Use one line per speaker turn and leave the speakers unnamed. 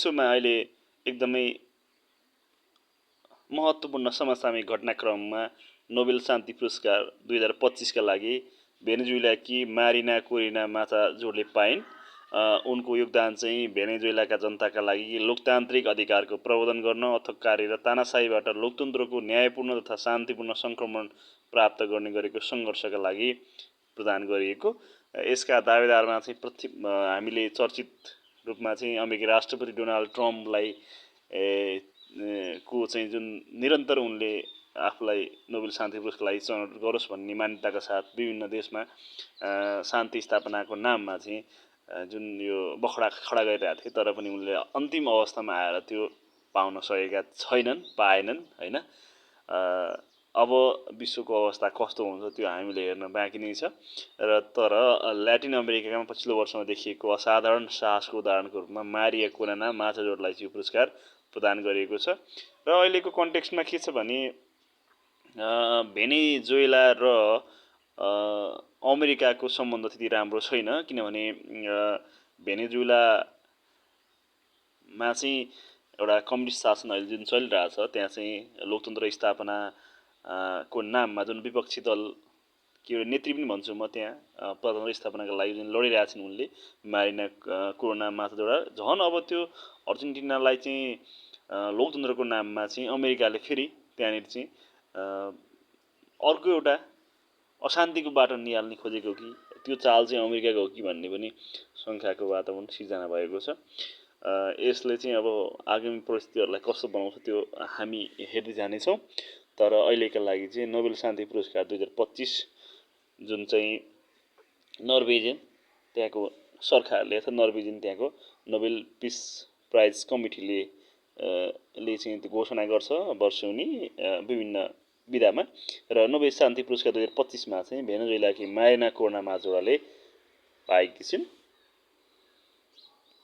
विश्वमा अहिले एकदमै महत्त्वपूर्ण समसामयिक घटनाक्रममा नोबेल शान्ति पुरस्कार 2025 का लागि भेनेजुएलाकी मारिना कोरिना माचाजोरले पाइन्। उनको योगदान चाहिँ भेनेजुएलाका जनताका लागि लोकतान्त्रिक अधिकारको प्रवर्धन गर्न अथक कार्य र तानाशाहीबाट लोकतन्त्रको न्यायपूर्ण तथा शान्तिपूर्ण संक्रमण प्राप्त गर्ने गरेको सङ्घर्षका लागि प्रदान गरिएको। यसका दावेदारमा चाहिँ हामीले चर्चित रूपमा चाहिँ अमेरिकी राष्ट्रपति डोनाल्ड ट्रम्पलाई को चाहिँ जुन निरन्तर उनले आफूलाई नोबेल शान्ति पुरस्कारलाई चयन गरोस् भन्ने मान्यताका साथ विभिन्न देशमा शान्ति स्थापनाको नाममा चाहिँ जुन यो बखडा खडा गरिरहेका थिए, तर पनि उनले अन्तिम अवस्थामा आएर त्यो पाउन सकेका छैनन्, पाएनन् हैन। अब विश्वको अवस्था कस्तो हुन्छ त्यो हामीले हेर्न बाँकी नै छ। र तर ल्याटिन अमेरिकामा पछिल्लो वर्षमा देखिएको असाधारण साहसको उदाहरणको रूपमा मारिया कोरिना माचाजोरलाई यो पुरस्कार प्रदान गरिएको छ। र अहिलेको कन्टेक्स्टमा के छ भने भेनेजुएला र अमेरिकाको सम्बन्ध त्यति राम्रो छैन, किनभने भेनेजुएलामा चाहिँ एउटा कम्युनिस्ट शासन अहिले जुन चलिरहेछ, त्यहाँ चाहिँ लोकतन्त्र स्थापना को नाममा जुन विपक्षी दल के एउटा नेत्री पनि भन्छु म, त्यहाँ प्रजातन्त्र स्थापनाका लागि जुन लडिरहेका छन् उनले मारिना कोरिना माचाजोर, झन् अब त्यो अर्जेन्टिनालाई चाहिँ लोकतन्त्रको नाममा चाहिँ अमेरिकाले फेरि त्यहाँनिर चाहिँ अर्को एउटा अशान्तिको बाटो निहाल्ने खोजेको कि त्यो चाल चाहिँ अमेरिकाको हो कि भन्ने पनि शङ्काको वातावरण सिर्जना भएको छ। यसले चाहिँ अब आगामी परिस्थितिहरूलाई कस्तो बनाउँछ त्यो हामी हेर्दै जानेछौँ। तर अहिलेका लागि चाहिँ नोबेल शान्ति पुरस्कार 2025 जुन चाहिँ नर्वेजियन त्यहाँको सरकारले अथवा नर्वेजियन त्यहाँको नोबेल पिस प्राइज कमिटीले चाहिँ घोषणा गर्छ वर्षौनी विभिन्न विधामा। र नोबेल शान्ति पुरस्कार 2025 मा चाहिँ भेनेजुएलाकी मारिना कोरिना माचाजोरले पाएकी छिन्।